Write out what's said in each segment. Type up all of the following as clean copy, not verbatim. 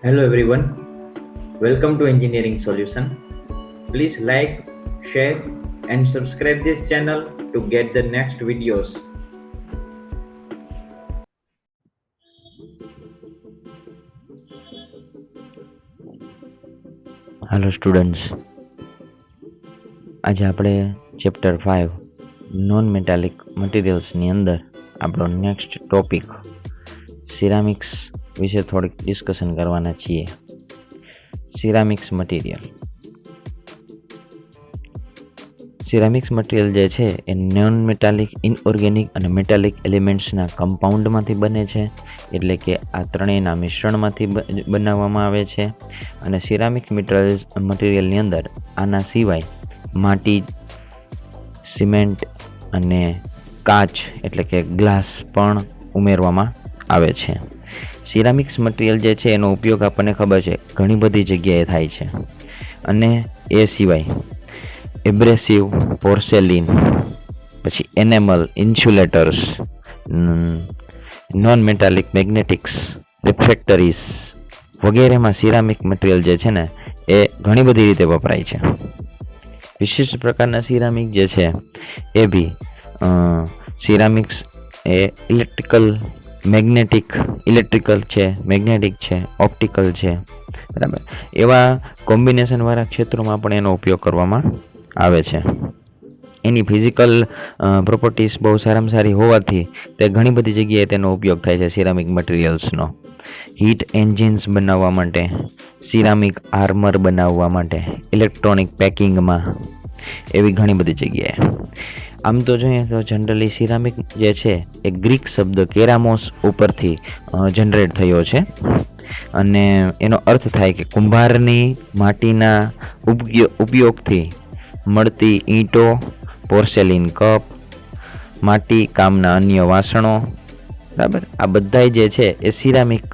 Hello everyone, welcome to Engineering Solution. Please like, share and subscribe this channel to get the next videos. Hello students, આજે આપણે chapter 5 non metallic મટીરિયલ્સની અંદર આપણો next topic ceramics વિશે થોડીક discussion કરવાના છીએ. Ceramics material જે છે એ નોન મેટાલિક, ઇનઓર્ગેનિક અને મેટાલિક એલિમેન્ટ્સના કમ્પાઉન્ડમાંથી બને છે, એટલે કે આ ત્રણેયના મિશ્રણમાંથી બનાવવામાં આવે છે. અને સિરામિક મટીરિયલની અંદર આના સિવાય માટી, સિમેન્ટ અને કાચ એટલે કે ગ્લાસ પણ ઉમેરવામાં આવે છે. સિરામિક્સ મટીરિયલ જે છે એનો ઉપયોગ આપણને ખબર છે ઘણી બધી જગ્યાએ થાય છે. અને એ સિવાય એબ્રેસિવ, પોર્સેલિન, પછી enamel, insulators, non metallic magnetics, રિફ્રેક્ટરીઝ વગેરેમાં સિરામિક મટીરિયલ જે છે ને એ ઘણી બધી રીતે વપરાય છે. વિશિષ્ટ પ્રકારના સિરામિક જે છે એ બી સિરામિક્સ એ ઇલેક્ટ્રિકલ છે, મેગ્નેટિક છે, ઓપ્ટિકલ છે, બરાબર. એવા કોમ્બિનેશનવાળા ક્ષેત્રોમાં પણ એનો ઉપયોગ કરવામાં આવે છે. એની ફિઝિકલ પ્રોપર્ટીઝ બહુ સારામાં સારી હોવાથી તે ઘણી બધી જગ્યાએ તેનો ઉપયોગ થાય છે સિરામિક મટીરિયલ્સનો. હીટ એન્જિન્સ બનાવવા માટે, સિરામિક આર્મર બનાવવા માટે, ઇલેક્ટ્રોનિક પેકિંગમાં, એવી ઘણી બધી જગ્યાએ. આમ તો જોઈએ તો જનરલી સિરામિક જે છે એ ગ્રીક શબ્દ કેરામોસ ઉપરથી જનરેટ થયો છે. અને એનો અર્થ થાય કે કુંભારની માટીના ઉપયોગથી મળતી ઈંટો, પોર્સેલિન કપ, માટી કામના અન્ય વાસણો, બરાબર, આ બધા જે છે એ સિરામિક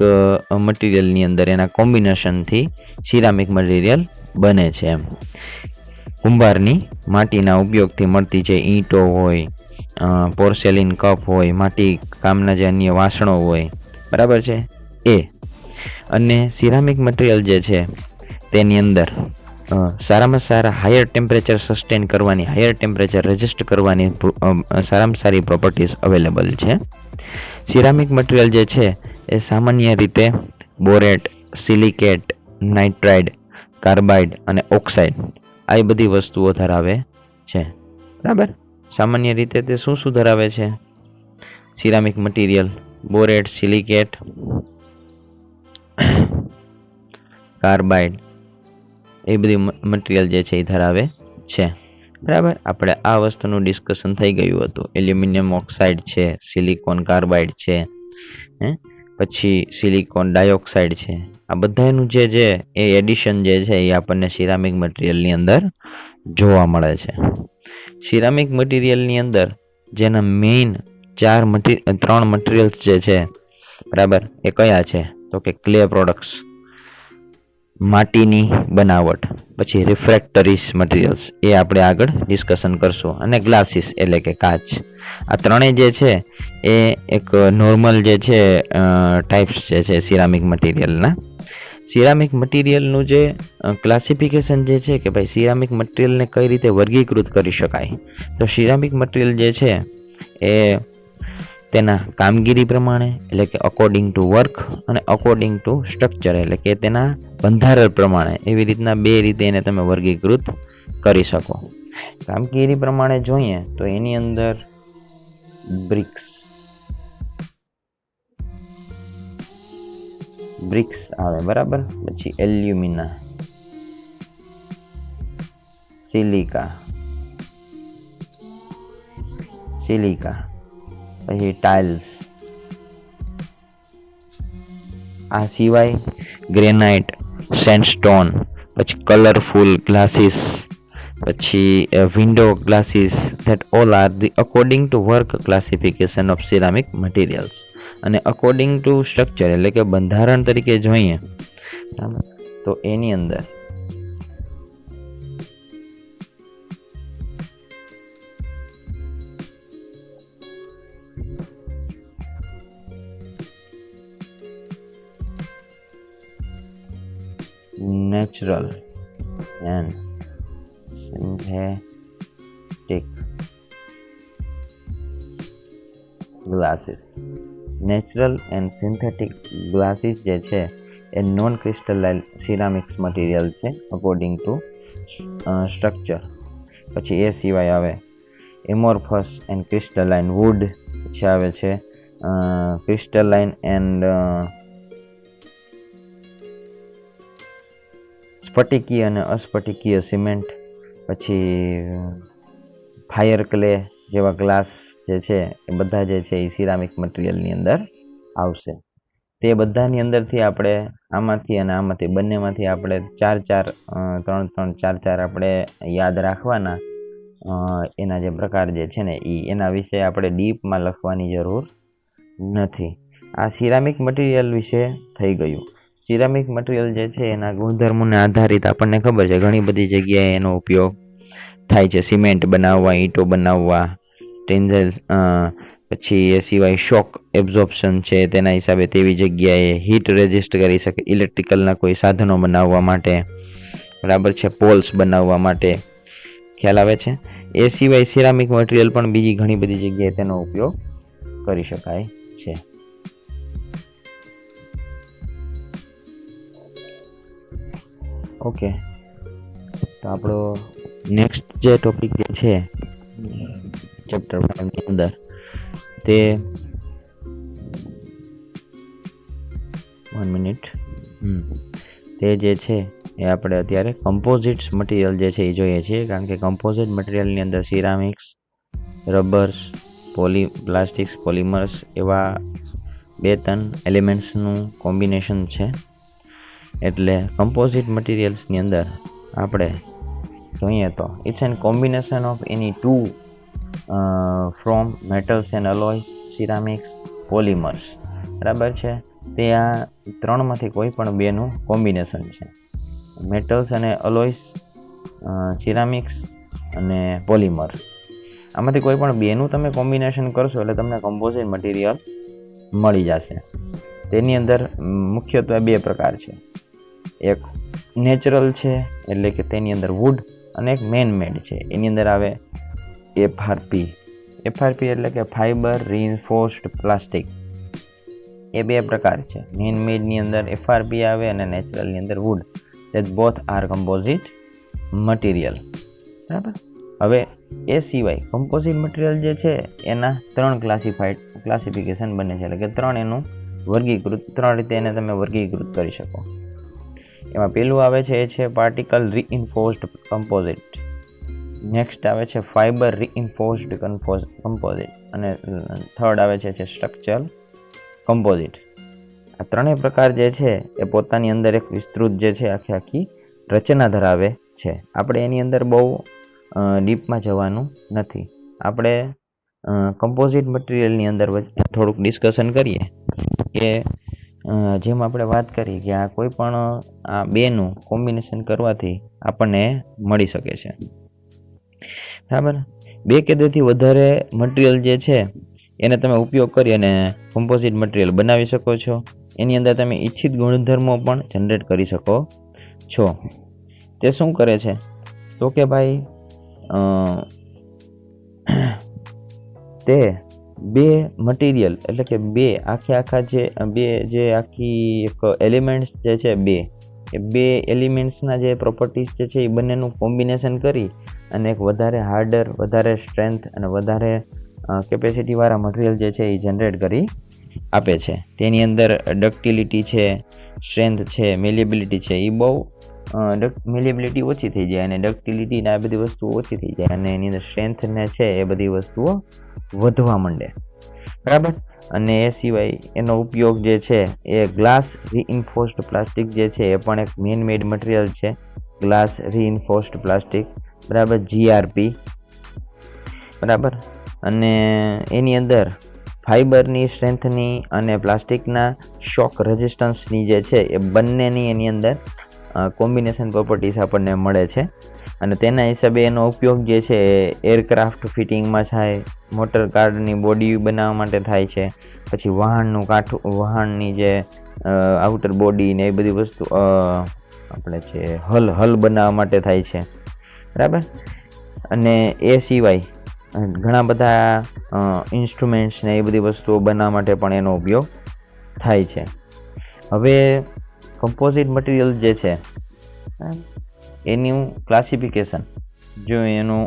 મટીરિયલની અંદર એના કોમ્બિનેશનથી સિરામિક મટીરિયલ બને છે. એમ કુંભારની માટીના ઉપયોગથી મળતી જે ઈંટો હોય, પોર્સેલિન કપ હોય, માટી કામના જે અન્ય વાસણો હોય, બરાબર છે એ. અને સિરામિક મટીરિયલ જે છે તેની અંદર સારામાં સારા હાયર ટેમ્પરેચર સસ્ટેન કરવાની, હાયર ટેમ્પરેચર રેઝિસ્ટ કરવાની સારામાં સારી પ્રોપર્ટીઝ અવેલેબલ છે. સિરામિક મટીરિયલ જે છે એ સામાન્ય રીતે બોરેટ, સિલિકેટ, નાઇટ્રાઇડ, કાર્બાઇડ અને ઓક્સાઇડ આ બધી વસ્તુઓ ધરાવે છે, બરાબર. સામાન્ય રીતે તે શું શું ધરાવે છે સિરામિક મટીરિયલ? બોરેટ, સિલિકેટ, કાર્બાઇડ એ બધી મટીરિયલ જે છે એ ધરાવે છે, બરાબર. આપણે આ વસ્તુનું ડિસ્કશન થઈ ગયું હતું. એલ્યુમિનિયમ ઓક્સાઇડ છે, સિલિકોન કાર્બાઇડ છે, પછી સિલિકોન ડાયોક્સાઇડ છે. આ બધાનું જે એ એડિશન જે છે એ આપણને સિરામિક મટીરિયલની અંદર જોવા મળે છે. સિરામિક મટીરિયલની અંદર જેના મેઇન ત્રણ મટીરિયલ્સ જે છે, બરાબર, એ કયા છે? તો કે ક્લે પ્રોડક્ટ્સ, માટીની બનાવટ, પછી રિફ્રેક્ટરીઝ મટીરિયલ્સ, એ આપણે આગળ ડિસ્કશન કરશું, અને ગ્લાસીસ એટલે કે કાચ. આ ત્રણેય જે છે એ એક નોર્મલ જે છે ટાઈપ્સ જે છે સિરામિક મટીરિયલના. સિરામિક મટીરિયલનું જે ક્લાસિફિકેશન જે છે કે ભાઈ સિરામિક મટીરિયલને કઈ રીતે વર્ગીકૃત કરી શકાય, તો સિરામિક મટીરિયલ જે છે એ તેના કામગીરી પ્રમાણે, એટલે કે અકોર્ડિંગ ટુ વર્ક અને અકોર્ડિંગ ટુ સ્ટ્રક્ચર, એટલે કે તેના બંધારણ પ્રમાણે, એવી રીતના બે રીતે એને તમે વર્ગીકૃત કરી શકો. કામગીરી પ્રમાણે જોઈએ તો એની અંદર બ્રિક્સ આવે, બરાબર. પછી એલ્યુમિના, સિલિકા, પછી ટાઇલ્સ. આ સિવાય ગ્રેનાઇટ, સેન્ડસ્ટોન, પછી કલરફુલ ગ્લાસીસ, પછી window glasses. That all are the according to work classification of ceramic materials. અને અકોર્ડિંગ ટુ સ્ટ્રક્ચર એટલે કે બંધારણ તરીકે જોઈએ તો એની અંદર natural and synthetic glasses. Natural and synthetic glasses જે છે એ નોન ક્રિસ્ટલાઇન સિરામિક્સ મટીરિયલ છે અકોર્ડિંગ ટુ સ્ટ્રક્ચર. પછી એ સિવાય આવે એમોર્ફસ એન્ડ ક્રિસ્ટલાઇન વુડ, પછી આવે છે ક્રિસ્ટલાઇન એન્ડ સ્ફટિકીય અને અસ્ફટિકીય સિમેન્ટ, પછી ફાયર ક્લે જેવા ગ્લાસ જે છે એ બધા જે છે એ સિરામિક મટીરિયલની અંદર આવશે. તે બધાની અંદરથી આપણે આમાંથી અને આમાંથી બંનેમાંથી આપણે ચાર આપણે યાદ રાખવાના. એના જે પ્રકાર જે છે ને એના વિશે આપણે ડીપમાં લખવાની જરૂર નથી. આ સિરામિક મટીરિયલ વિશે થઈ ગયું. સિરામિક મટીરિયલ જે છે એના ગુણધર્મોને આધારિત આપણને ખબર છે ઘણી બધી જગ્યાએ એનો ઉપયોગ થાય છે. સિમેન્ટ બનાવવા, ઈંટો બનાવવા, ટેન્ઝલ્સ, પછી એ સિવાય શોક એબ્ઝોર્પ્શન છે તેના હિસાબે તેવી જગ્યાએ હીટ રેઝિસ્ટ કરી શકે ઇલેક્ટ્રિકલના કોઈ સાધનો બનાવવા માટે, બરાબર છે, પોલ્સ બનાવવા માટે. ખ્યાલ આવે છે? એ સિવાય સિરામિક મટીરિયલ પણ બીજી ઘણી બધી જગ્યાએ તેનો ઉપયોગ કરી શકાય છે. ઓકે, તો આપણો નેક્સ્ટ જે ટોપિક જે છે ચેપ્ટર 5 ની અંદર તે 1 મિનિટ તે જે છે એ આપણે અત્યારે કમ્પોઝિટ્સ મટીરિયલ જે છે એ જોઈએ છીએ. કારણ કે કમ્પોઝિટ મટીરિયલની અંદર સિરામિક્સ, રબર્સ, પ્લાસ્ટિક્સ, પોલિમર્સ એવા 2-3 એલિમેન્ટ્સનું કોમ્બિનેશન છે. એટલે કમ્પોઝિટ મટીરિયલ્સની અંદર આપણે જોઈએ તો it's an combination of any two from metals and alloy, ceramics, polymers, બરાબર છે. તે આ 3માંથી કોઈ પણ 2નું કોમ્બિનેશન છે. મેટલ્સ અને અલોયસ, સિરામિક્સ અને પોલિમર્સ, આમાંથી કોઈ પણ 2નું તમે કોમ્બિનેશન કરશો એટલે તમને કમ્પોઝિટ મટીરિયલ મળી જશે. તેની અંદર મુખ્યત્વે 2 પ્રકાર છે. એક નેચરલ છે એટલે કે તેની અંદર વુડ, અને એક મેન મેડ છે. એની અંદર આવે એફઆરપી એટલે કે ફાઈબર રીઇન્ફોર્સ્ડ પ્લાસ્ટિક. એ 2 પ્રકાર છે. મેન મેડની અંદર એફઆરપી આવે અને નેચરલની અંદર wood. that both are composite material. બરાબર. હવે એ સિવાય કમ્પોઝિટ મટીરિયલ જે છે એના 3 ક્લાસિફિકેશન બને છે. એટલે કે 3 એનું વર્ગીકૃત, 3 રીતે એને તમે વર્ગીકૃત કરી શકો. એમાં પહેલું આવે છે એ છે પાર્ટિકલ રીઇન્ફોર્સ્ડ કમ્પોઝિટ. નેક્સ્ટ આવે છે ફાઈબર રીઇન્ફોર્સ્ડ કમ્પોઝિટ, અને થર્ડ આવે છે સ્ટ્રક્ચરલ કમ્પોઝિટ. આ 3 પ્રકાર જે છે એ પોતાની અંદર એક વિસ્તૃત જે છે આખી રચના ધરાવે છે. આપણે એની અંદર બહુ ડીપમાં જવાનું નથી. આપણે કમ્પોઝિટ મટીરિયલની અંદર થોડુંક ડિસ્કશન કરીએ કે જેમ આપણે વાત કરી કે આ કોઈ પણ આ 2નું કોમ્બિનેશન કરવાથી આપણને મળી શકે છે. બરાબર. 2 કે તેથી વધારે મટીરિયલ જે છે એને તમે ઉપયોગ કરી અને કમ્પોઝિટ મટીરિયલ બનાવી શકો છો. એની અંદર તમે ઈચ્છિત ગુણધર્મો પણ જનરેટ કરી શકો છો. તે શું કરે છે તો કે ભાઈ તે 2 મટીરિયલ એટલે કે 2 આખી એક એલિમેન્ટ્સ જે છે 2 એલિમેન્ટ્સના જે પ્રોપર્ટીઝ જે છે એ બંનેનું કોમ્બિનેશન કરી અને એક વધારે હાર્ડર, વધારે સ્ટ્રેન્થ અને વધારે કેપેસિટી વાળા મટીરિયલ જે છે એ જનરેટ કરી આપે છે. તેની અંદર ડક્ટિલિટી છે, સ્ટ્રેન્થ છે, મેલિબિલિટી છે. એ બહુ મેલિબિલિટી ઓછી થઈ જાય અને ડક્ટિલિટી ને આ બધી વસ્તુઓ ઓછી થઈ જાય અને એની અંદર સ્ટ્રેન્થ ને છે એ બધી વસ્તુઓ વધવા માંડે. બરાબર. અને એ સિવાય એનો ઉપયોગ જે છે એ ગ્લાસ રીઇન્ફોર્સ્ડ પ્લાસ્ટિક જે છે એ પણ એક મેન મેડ મટીરિયલ છે. ગ્લાસ રીઇન્ફોર્સ્ડ પ્લાસ્ટિક, બરાબર, જીઆરપી. બરાબર. અને એની અંદર ફાઈબરની સ્ટ્રેન્થની અને પ્લાસ્ટિકના શોક રેઝિસ્ટન્સની જે છે એ બંનેની એની અંદર કોમ્બિનેશન પ્રોપર્ટીઝ આપણને મળે છે. અને તેના હિસાબે એનો ઉપયોગ જે છે એ એરક્રાફ્ટ ફિટિંગમાં થાય, મોટર કારની બોડી બનાવવા માટે થાય છે, પછી વાહનની જે આઉટર બોડી ને એ બધી વસ્તુ આપણે છે હલ બનાવવા માટે થાય છે, બરાબર. અને એ સિવાય ઘણા બધા ઇન્સ્ટ્રુમેન્ટ્સ ને એ બધી વસ્તુઓ બનાવવા માટે પણ એનો ઉપયોગ થાય છે. હવે કમ્પોઝિટ મટીરિયલ જે છે એનું ક્લાસિફિકેશન, જો એનું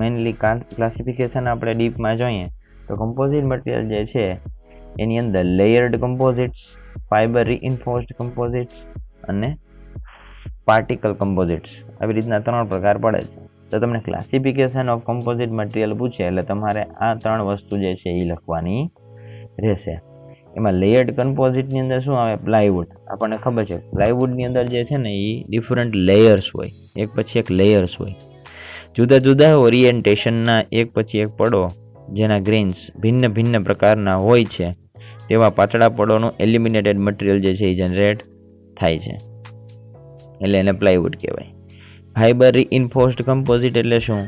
મેઇનલી ક્લાસિફિકેશન આપણે ડીપમાં જોઈએ તો કમ્પોઝિટ મટીરિયલ જે છે એની અંદર લેયર્ડ કમ્પોઝિટ્સ, ફાઇબર રીઇન્ફોર્સ્ડ કમ્પોઝિટ્સ અને પાર્ટિકલ કમ્પોઝિટ્સ, આવી રીતના 3 પ્રકાર પડે છે. તો તમને ક્લાસિફિકેશન ઓફ કમ્પોઝિટ મટીરિયલ પૂછે એટલે તમારે આ 3 વસ્તુ જે છે એ લખવાની રહેશે. એમાં લેયર્ડ કમ્પોઝિટની અંદર શું આવે? પ્લાયવુડ. આપણને ખબર છે પ્લાયવુડની અંદર જે છે ને એ ડિફરન્ટ લેયર્સ હોય, એક પછી એક લેયર્સ હોય, જુદા જુદા ઓરિએન્ટેશનના એક પછી એક પડો જેના ગ્રેન્સ ભિન્ન ભિન્ન પ્રકારના હોય છે તેવા પાતળા પડોનું એલ્યુમિનેટેડ મટીરિયલ જે છે એ જનરેટ થાય છે, એટલે એને પ્લાયવુડ કહેવાય. ફાઇબર રીઇન્ફોર્સ્ડ કમ્પોઝિટ એટલે શું?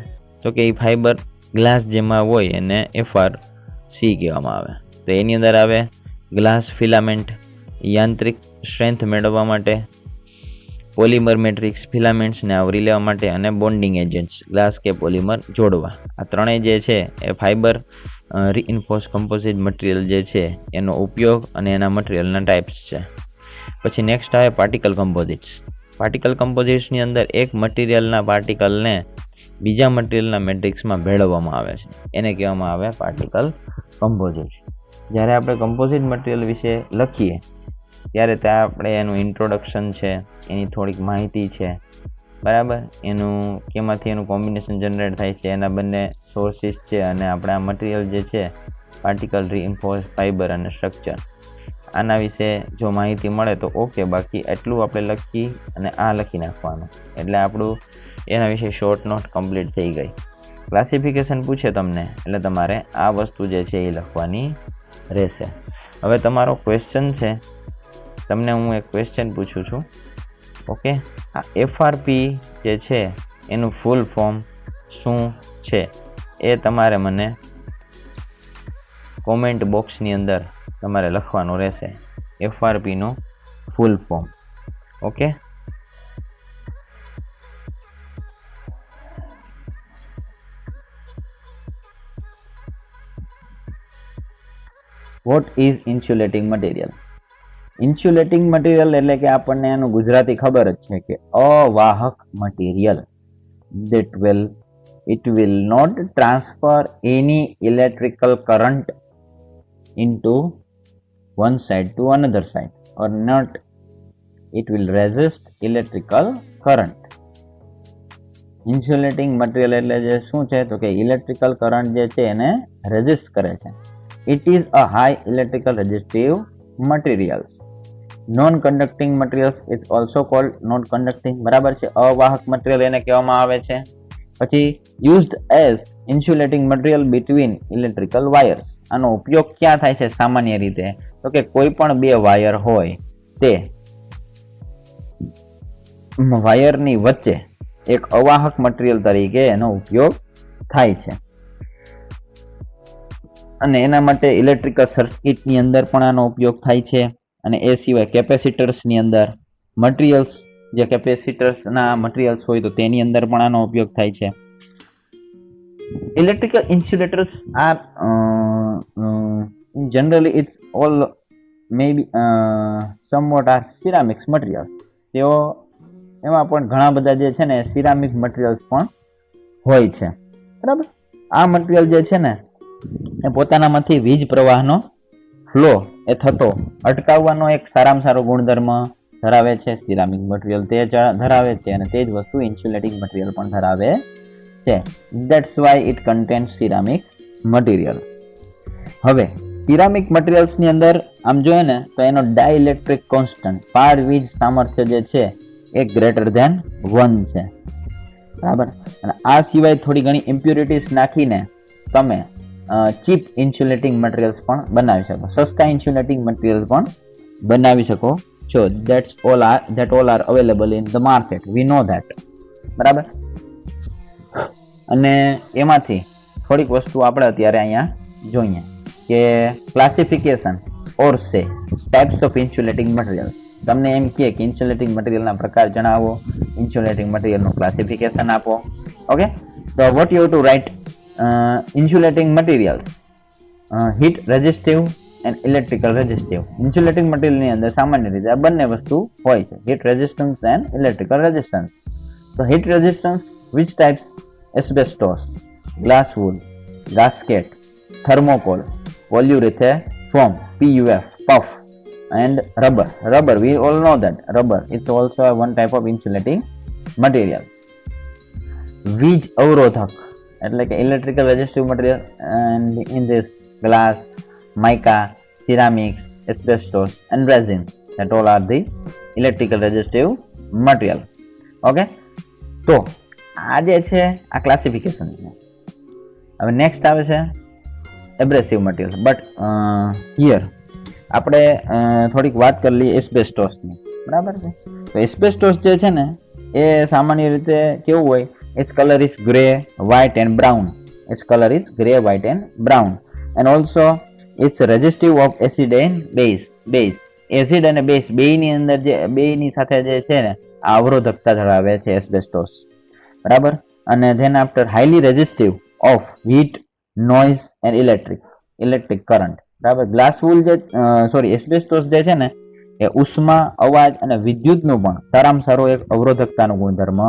તો કે એ ફાઇબર ગ્લાસ જેમાં હોય એને FRC કહેવામાં આવે. તો એની અંદર આવે ગ્લાસ ફિલામેન્ટ, યાંત્રિક સ્ટ્રેન્થ મેળવવા માટે, પોલિમર મેટ્રિક્સ ફિલામેન્ટ્સને આવરી લેવા માટે, અને બોન્ડિંગ એજન્ટ્સ ગ્લાસ કે પોલિમર જોડવા. આ ત્રણેય જે છે એ ફાઇબર રીઇન્ફોર્સ્ડ કમ્પોઝિટ મટીરિયલ જે છે એનો ઉપયોગ અને એના મટીરિયલના ટાઈપ્સ છે. પછી નેક્સ્ટ આવે પાર્ટિકલ કમ્પોઝિટ્સ. પાર્ટિકલ કમ્પોઝિટ્સની અંદર એક મટીરિયલના પાર્ટિકલને બીજા મટીરિયલના મેટ્રિક્સમાં ભેળવવામાં આવે છે, એને કહેવામાં આવે પાર્ટિકલ કમ્પોઝિટ. જ્યારે આપણે કમ્પોઝિટ મટીરિયલ વિશે લખીએ ત્યારે ત્યાં આપણે એનું ઇન્ટ્રોડક્શન છે, એની થોડીક માહિતી છે, બરાબર, એનું કેમાંથી એનું કોમ્બિનેશન જનરેટ થાય છે, એના બંને સોર્સિસ છે, અને આપણે આ મટીરિયલ જે છે પાર્ટિકલ રીઇન્ફોર્સ્ડ ફાઇબર અને સ્ટ્રક્ચર, આના વિશે જો માહિતી મળે તો ઓકે, બાકી એટલું આપણે લખી અને આ લખી નાખવાનું, એટલે આપણું એના વિશે શોર્ટ નોટ કમ્પ્લીટ થઈ ગઈ. ક્લાસિફિકેશન પૂછે તમને એટલે તમારે આ વસ્તુ જે છે એ લખવાની રહેશે. હવે તમારો ક્વેશ્ચન છે, તમને હું એક ક્વેશ્ચન પૂછું છું, ઓકે. આ FRP જે છે એનું ફૂલ ફોર્મ શું છે એ તમારે મને કોમેન્ટ બોક્સની અંદર તમારે લખવાનું રહેશે, FRP નું full form, okay. What is insulating material? Insulating material એટલે કે આપણને એનું ગુજરાતી ખબર જ છે કે અવાહક material. It will not transfer any electrical current into one side to another side, or not it will resist electrical current. Insulating material એટલે જે શું છે તો કે ઇલેક્ટ્રિકલ કરંટ જે છે એને રેઝિસ્ટ કરે છે. It is a high electrical resistive materials. Non-conducting materials is also called non-conducting, બરાબર છે. અવાહક મટીરિયલ એને કહેવામાં આવે છે. પછી used as insulating material between electrical wires. આનો ઉપયોગ ક્યાં થાય છે સામાન્ય રીતે? તો કે કોઈ પણ બે વાયર હોય તે વાયરની વચ્ચે એક અવાહક મટીરિયલ તરીકે એનો ઉપયોગ થાય છે, અને એના માટે ઇલેક્ટ્રિકલ સર્કિટની અંદર પણ આનો ઉપયોગ થાય છે. અને એ સિવાય કેપેસિટર્સની અંદર મટીરિયલ્સ, જે કેપેસિટર્સના મટીરિયલ્સ હોય તો તેની અંદર પણ આનો ઉપયોગ થાય છે. Electrical insulators are generally it's all maybe somewhat are ceramics materials. તેઓ એમાં પણ ઘણા બધા જે છે ને સિરામિક મટીરિયલ્સ પણ હોય છે, બરાબર. આ મટીરિયલ જે છે ને એ પોતાનામાંથી વીજ પ્રવાહનો ફ્લો એ થતો અટકાવવાનો એક સારામાં સારો ગુણધર્મ ધરાવે છે. સિરામિક મટીરિયલ તે ધરાવે છે, અને તે જ વસ્તુ ઇન્સ્યુલેટિંગ મટીરિયલ પણ ધરાવે છે. That's why it contains ceramic material. હવે સિરામિક મટીરિયલ્સની અંદર આમ જોઈએ ને તો એનો ડાઇલેક્ટ્રિક કોન્સ્ટન્ટ, પાર વીજ સામર્થ્ય જે છે એ ગ્રેટર ધેન 1 છે, બરાબર. અને આ સિવાય થોડી ઘણી ઇમ્પ્યુરિટીઝ નાખીને તમે ચીપ ઇન્સ્યુલેટિંગ મટીરિયલ્સ પણ બનાવી શકો, સસ્તા ઇન્સ્યુલેટિંગ મટીરિયલ્સ પણ બનાવી શકો છો. that all are available in the market, we know that, બરાબર. અને એમાંથી થોડીક વસ્તુ આપણે અત્યારે અહીંયા જોઈએ કે ક્લાસિફિકેશન ઓર સે ટાઈપ્સ ઓફ ઇન્સ્યુલેટિંગ મટીરિયલ્સ. તમને એમ કહે કે ઇન્સ્યુલેટિંગ મટીરિયલના પ્રકાર જણાવો, ઇન્સ્યુલેટિંગ મટીરિયલનું ક્લાસિફિકેશન આપો. ઓકે, તો what you to write insulating material heat resistive and electrical resistive. Insulating મટીરિયલની અંદર સામાન્ય રીતે આ બંને વસ્તુ હોય છે, heat resistance and electrical resistance. તો heat resistance which types? Asbestos, glass wool, gasket, thermocol, polyurethane foam, PUF, puff, and rubber. Rubber, we all know that rubber is also one type of insulating material. વીજ અવરોધક એટલે કે electrical resistive material, and in this glass, mica, ceramics, asbestos, and resin, that all are the electrical resistive material. Okay, તો આ જે છે આ classification છે. હવે નેક્સ્ટ આવે છે એબ્રેસિવ મટીરિયલ. બટ હિયર આપણે થોડીક વાત કરી લઈએ એસ્બેસ્ટોસની. બરાબર છે. તો એસ્બેસ્ટોસ જે છે ને એ સામાન્ય રીતે કેવું હોય, its colour is grey, white and brown. Its colour is grey, white and brown. And also its resistive of acid and base. Acid અને બેઝ બેયની અંદર જે બેયની સાથે જે છે ને આ અવરોધકતા ધરાવે છે એસ્બેસ્ટોસ. બરાબર. અને then after highly resistive of heat, noise and electric current. બરાબર. ગ્લાસ વૂલ જે એસ્બેસ્ટોસ જે છે ને એ ઉષ્મા, અવાજ અને વિદ્યુતનું પણ સારામાં સારો એક અવરોધકતાનો ગુણધર્મ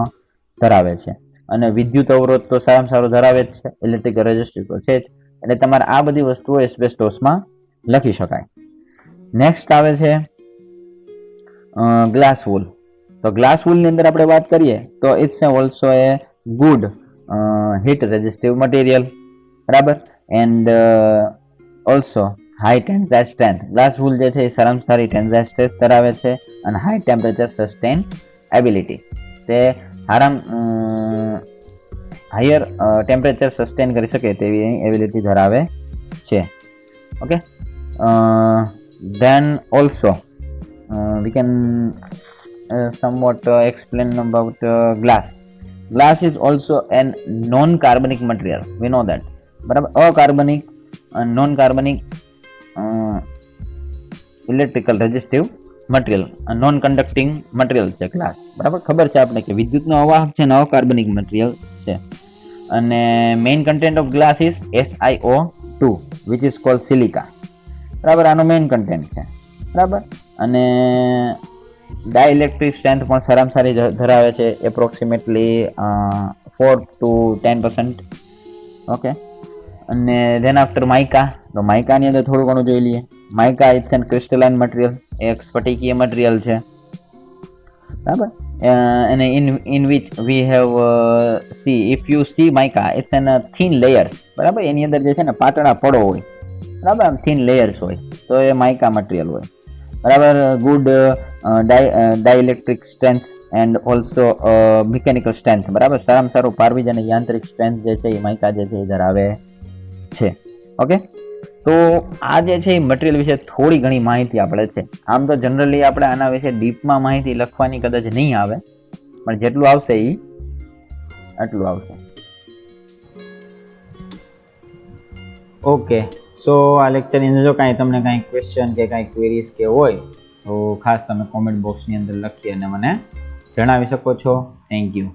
ધરાવે છે. અને વિદ્યુત અવરોધ તો સારામાં સારો ધરાવે જ છે, ઇલેક્ટ્રિકલ રેઝિસ્ટિવ તો છે જ. એટલે તમારે આ બધી વસ્તુઓ એસ્બેસ્ટોસમાં લખી શકાય. નેક્સ્ટ આવે છે ગ્લાસ વૂલ. તો ગ્લાસ વૂલની અંદર આપણે વાત કરીએ તો it's also a good heat resistive material. બરાબર. And also high tensile strength. Glass wool જે છે એ સારામાં સારી ટેન્સાઇલ સ્ટ્રેન્થ ધરાવે છે અને હાઈ ટેમ્પરેચર સસ્ટેન એબિલિટી. તે હાયર ટેમ્પરેચર સસ્ટેન કરી શકે તેવી એબિલિટી ધરાવે છે. Okay, then also we can somewhat explain about glass. Glass is also a non-carbonic material. We know that. બરાબર. અકાર્બનિક non-carbonic electrical resistive material, non conducting material છે glass. બરાબર. ખબર છે આપણે કે વિદ્યુતનો અવાહક છે ને અકાર્બનિક મટીરિયલ છે. અને main content of glass is SiO2 which is called silica. બરાબર. આનો મેઇન કન્ટેન્ટ છે. બરાબર. અને ડાયઇલેક્ટ્રિક સ્ટ્રેન્થ પણ સારામાં સારી ધરાવે છે, એપ્રોક્સિમેટલી 4 to 10%. ઓકે. અને ધેન આફ્ટર માઇકા. તો માઇકાની અંદર થોડું ઘણું જોઈ લઈએ. Mica its an crystalline material, એક સ્ફટિકીય મટીરિયલ છે. બરાબર. અને in which we have see if you see mica its an thin layer. બરાબર. એની અંદર જે છે ને પાતળા પડો હોય. બરાબર. આમ થિન લેયર્સ હોય તો એ માઇકા મટીરિયલ હોય. બરાબર. Good dielectric strength and also mechanical strength. બરાબર. સારામાં સારું પારવીજ અને યાંત્રિક સ્ટ્રેન્થ જે છે એ માઇકા જે છે એ ધરાવે છે. ઓકે. તો આ જે છે એ મટીરિયલ વિશે થોડી ઘણી માહિતી આપણે છે. આમ તો જનરલી આપણે આના વિશે ડીપમાં માહિતી લખવાની કદાચ નહીં આવે, પણ જેટલું આવશે એ આટલું આવશે. ઓકે. સો આ લેક્ચરની અંદર જો કાંઈ તમને કાંઈ ક્વેશ્ચન કે કાંઈ ક્વેરીઝ કે હોય તો ખાસ તમે કોમેન્ટ બોક્સની અંદર લખી અને મને જણાવી શકો છો. Thank you.